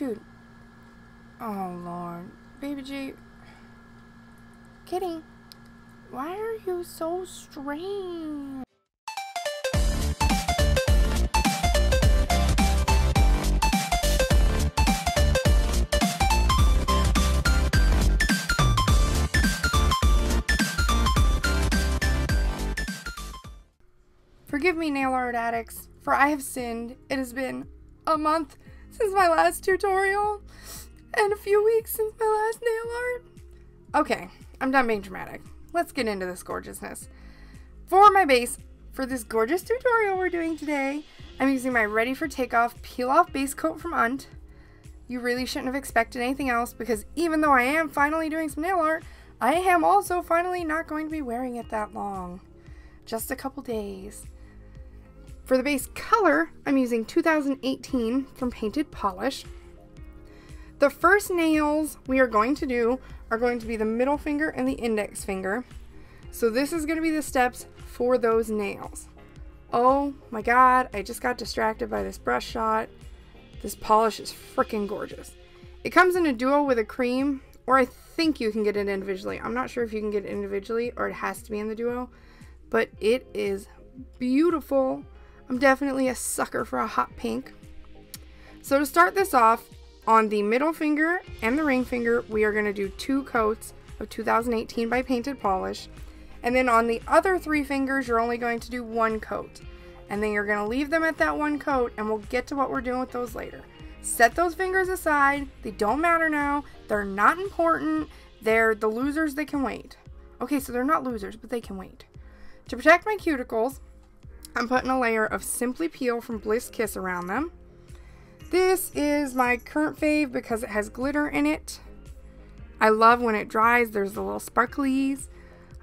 Dude. Oh, Lord. Baby G. Kitty. Why are you so strange? Forgive me, nail art addicts, for I have sinned. It has been a month since my last tutorial, and a few weeks since my last nail art. Okay, I'm done being dramatic. Let's get into this gorgeousness. For my base, for this gorgeous tutorial we're doing today, I'm using my Ready for Takeoff peel-off base coat from UNT. You really shouldn't have expected anything else, because even though I am finally doing some nail art, I am also finally not going to be wearing it that long. Just a couple days. For the base color, I'm using 2018 from Painted Polish. The first nails we are going to do are going to be the middle finger and the index finger. So this is going to be the steps for those nails. Oh my god, I just got distracted by this brush shot. This polish is freaking gorgeous. It comes in a duo with a cream, or I think you can get it individually. I'm not sure if you can get it individually or it has to be in the duo, but it is beautiful. I'm definitely a sucker for a hot pink. So to start this off, on the middle finger and the ring finger, we are going to do 2 coats of 2018 by Painted Polish. And then on the other 3 fingers, you're only going to do 1 coat. And then you're going to leave them at that 1 coat, and we'll get to what we're doing with those later. Set those fingers aside. They don't matter now. They're not important. They're the losers that can wait. Okay, so they're not losers, but they can wait. To protect my cuticles, I'm putting a layer of Simply Peel from Bliss Kiss around them. This is my current fave because it has glitter in it. I love when it dries, there's the little sparklies.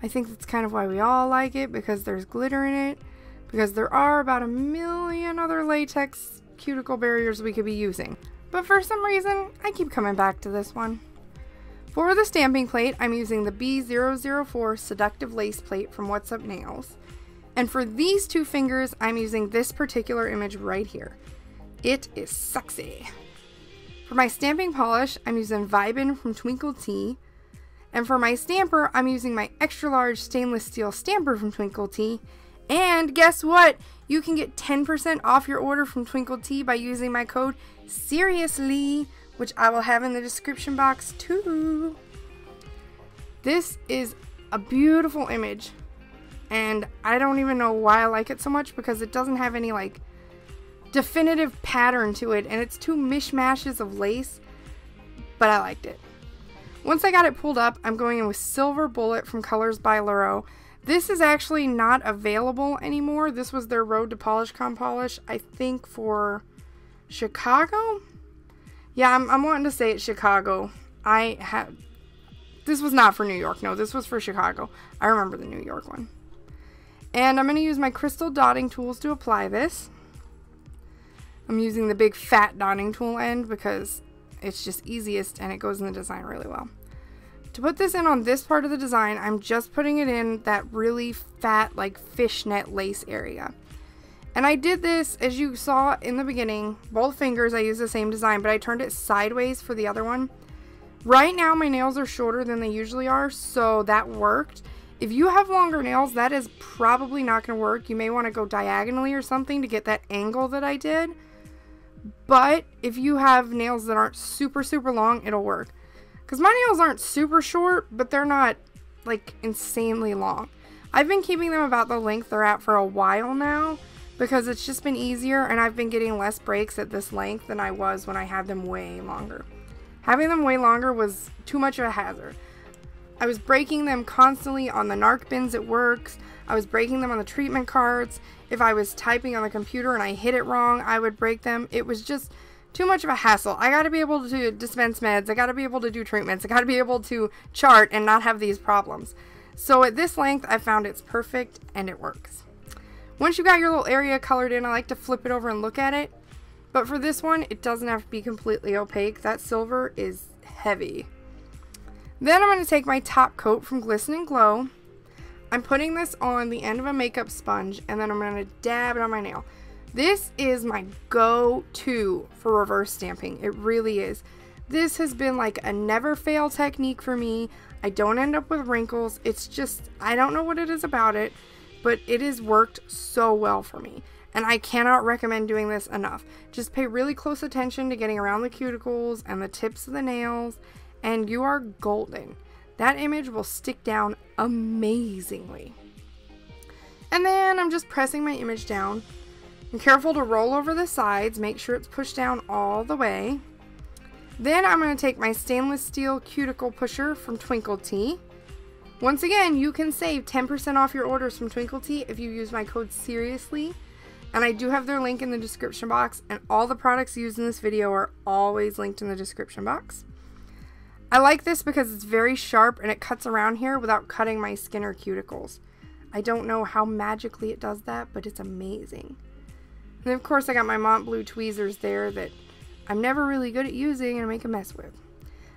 I think that's kind of why we all like it, because there's glitter in it. Because there are about a million other latex cuticle barriers we could be using. But for some reason, I keep coming back to this one. For the stamping plate, I'm using the B004 Seductive Lace Plate from What's Up Nails. And for these 2 fingers, I'm using this particular image right here. It is sexy. For my stamping polish, I'm using Vibin from twinkled-t. And for my stamper, I'm using my extra large stainless steel stamper from twinkled-t. And guess what? You can get 10% off your order from twinkled-t by using my code SERIOUSLY, which I will have in the description box too. This is a beautiful image. And I don't even know why I like it so much, because it doesn't have any like definitive pattern to it, and it's 2 mishmashes of lace, but I liked it. Once I got it pulled up, I'm going in with Silver Bullet from Colors by Llarowe. This is actually not available anymore. This was their Road to PolishCon polish, I think for Chicago? Yeah, I'm wanting to say it's Chicago. This was not for New York. No, this was for Chicago. I remember the New York one. And I'm going to use my crystal dotting tools to apply this. I'm using the big fat dotting tool end because it's just easiest and it goes in the design really well. To put this in on this part of the design, I'm just putting it in that really fat, like fishnet lace area. And I did this, as you saw in the beginning, both fingers I used the same design, but I turned it sideways for the other one. Right now my nails are shorter than they usually are, so that worked. If you have longer nails, that is probably not going to work. You may want to go diagonally or something to get that angle that I did. But if you have nails that aren't super long, it'll work. Because my nails aren't super short, but they're not like insanely long. I've been keeping them about the length they're at for a while now, because it's just been easier, and I've been getting less breaks at this length than I was when I had them way longer. Having them way longer was too much of a hazard. I was breaking them constantly on the NARC bins at works. I was breaking them on the treatment carts. If I was typing on the computer and I hit it wrong, I would break them. It was just too much of a hassle. I gotta be able to dispense meds. I gotta be able to do treatments. I gotta be able to chart and not have these problems. So at this length, I found it's perfect and it works. Once you got your little area colored in, I like to flip it over and look at it. But for this one, it doesn't have to be completely opaque. That silver is heavy. Then I'm going to take my top coat from Glisten and Glow. I'm putting this on the end of a makeup sponge, and then I'm going to dab it on my nail. This is my go-to for reverse stamping. It really is. This has been like a never fail technique for me. I don't end up with wrinkles. It's just, I don't know what it is about it, but it has worked so well for me. And I cannot recommend doing this enough. Just pay really close attention to getting around the cuticles and the tips of the nails, and you are golden. That image will stick down amazingly. And then I'm just pressing my image down. I'm careful to roll over the sides, make sure it's pushed down all the way. Then I'm going to take my stainless steel cuticle pusher from twinkled-t. Once again, you can save 10% off your orders from twinkled-t if you use my code SERIOUSLY. And I do have their link in the description box, and all the products used in this video are always linked in the description box. I like this because it's very sharp and it cuts around here without cutting my skin or cuticles. I don't know how magically it does that, but it's amazing. And of course I got my Mont Bleu tweezers there that I'm never really good at using and make a mess with.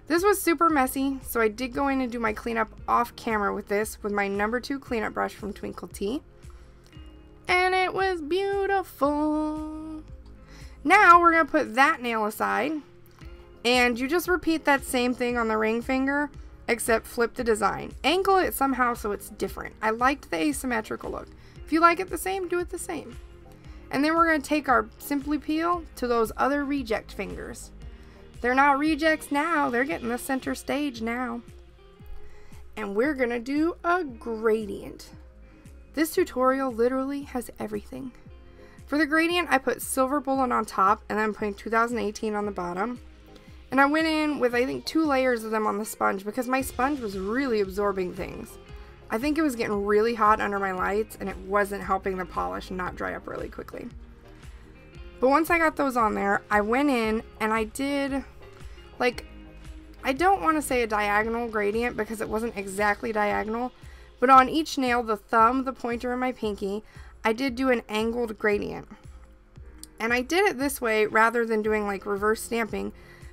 This was super messy, so I did go in and do my cleanup off camera with this with my number 2 cleanup brush from twinkled-t. And it was beautiful. Now we're going to put that nail aside, and you just repeat that same thing on the ring finger, except flip the design. Angle it somehow so it's different. I liked the asymmetrical look. If you like it the same, do it the same. And then we're going to take our Simply Peel to those other reject fingers. They're not rejects now, they're getting the center stage now. And we're going to do a gradient. This tutorial literally has everything. For the gradient, I put silver bullet on top, and then I'm putting 2018 on the bottom. And I went in with, I think, 2 layers of them on the sponge because my sponge was really absorbing things. I think it was getting really hot under my lights, and it wasn't helping the polish not dry up really quickly. But once I got those on there, I went in and I did, like, I don't want to say a diagonal gradient because it wasn't exactly diagonal, but on each nail, the thumb, the pointer, and my pinky, I did do an angled gradient. And I did it this way rather than doing like reverse stamping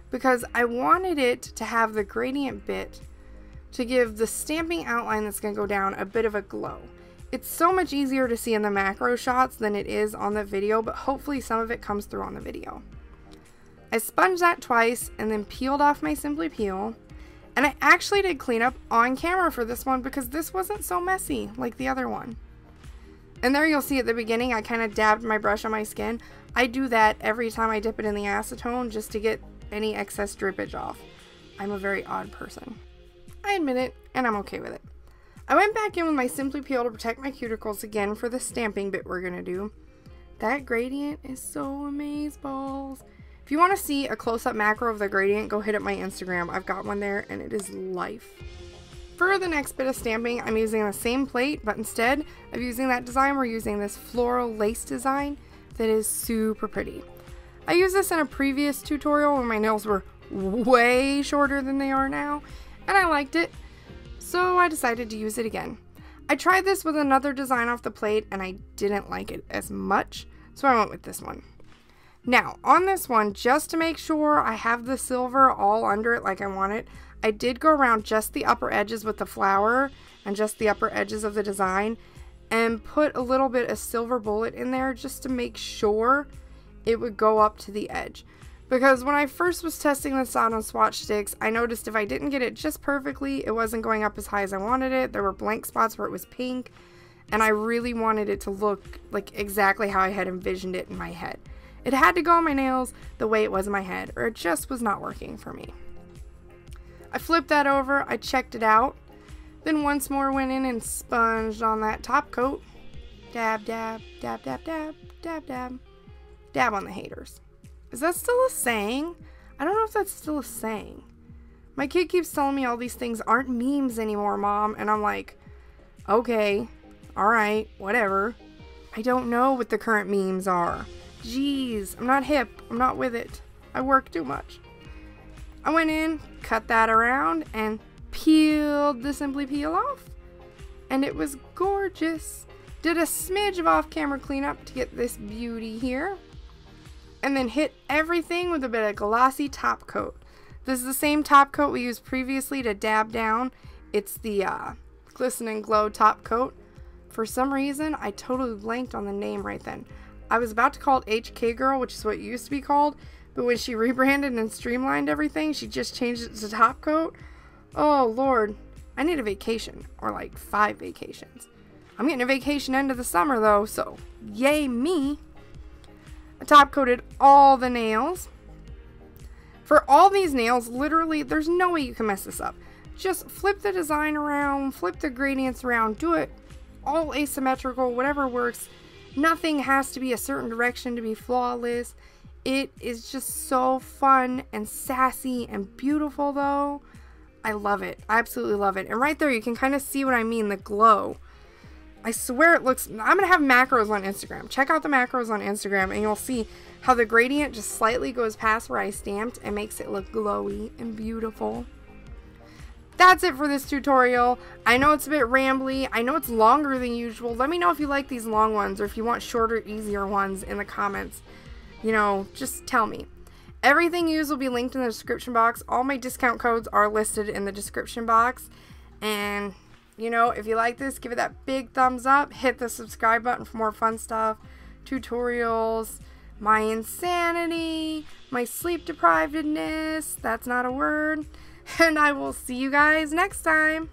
because I wanted it to have the gradient bit to give the stamping outline that's going to go down a bit of a glow. It's so much easier to see in the macro shots than it is on the video, but hopefully some of it comes through on the video. I sponged that twice and then peeled off my Simply Peel. And I actually did cleanup on camera for this one because this wasn't so messy like the other one. And there you'll see at the beginning I kind of dabbed my brush on my skin. I do that every time I dip it in the acetone just to get any excess drippage off. I'm a very odd person. I admit it, and I'm okay with it. I went back in with my Simply Peel to protect my cuticles again for the stamping bit we're going to do. That gradient is so amazeballs. If you want to see a close-up macro of the gradient, go hit up my Instagram. I've got one there, and it is life. For the next bit of stamping, I'm using the same plate, but instead of using that design, we're using this floral lace design that is super pretty. I used this in a previous tutorial when my nails were way shorter than they are now, and I liked it, so I decided to use it again. I tried this with another design off the plate, and I didn't like it as much, so I went with this one. Now, on this one, just to make sure I have the silver all under it like I want it, I did go around just the upper edges with the flower and just the upper edges of the design and put a little bit of silver bullet in there just to make sure it would go up to the edge. Because when I first was testing this out on swatch sticks, I noticed if I didn't get it just perfectly, it wasn't going up as high as I wanted it. There were blank spots where it was pink, and I really wanted it to look like exactly how I had envisioned it in my head. It had to go on my nails the way it was in my head, or it just was not working for me. I flipped that over, I checked it out, then once more went in and sponged on that top coat. Dab, dab, dab, dab, dab, dab, dab. Dab on the haters. Is that still a saying? I don't know if that's still a saying. My kid keeps telling me all these things aren't memes anymore, Mom, and I'm like, okay, alright, whatever. I don't know what the current memes are. Jeez, I'm not hip, I'm not with it. I work too much. I went in, cut that around, and peeled the Simply Peel off. And it was gorgeous. Did a smidge of off-camera cleanup to get this beauty here. And then hit everything with a bit of glossy top coat. This is the same top coat we used previously to dab down. It's the Glisten and Glow top coat. For some reason, I totally blanked on the name right then. I was about to call it HK Girl, which is what it used to be called, but when she rebranded and streamlined everything, she just changed it to Top Coat. Oh, Lord. I need a vacation, or like 5 vacations. I'm getting a vacation end of the summer, though, so yay me. I top coated all the nails. For all these nails, literally, there's no way you can mess this up. Just flip the design around, flip the gradients around, do it all asymmetrical, whatever works. Nothing has to be a certain direction to be flawless. It is just so fun and sassy and beautiful, though. I love it. I absolutely love it. And right there, you can kind of see what I mean, the glow. I swear it looks... I'm going to have macros on Instagram. Check out the macros on Instagram and you'll see how the gradient just slightly goes past where I stamped and makes it look glowy and beautiful. That's it for this tutorial. I know it's a bit rambly. I know it's longer than usual. Let me know if you like these long ones or if you want shorter, easier ones in the comments. You know, just tell me. Everything used will be linked in the description box. All my discount codes are listed in the description box. And, you know, if you like this, give it that big thumbs up. Hit the subscribe button for more fun stuff. Tutorials, my insanity, my sleep deprivedness. That's not a word. And I will see you guys next time.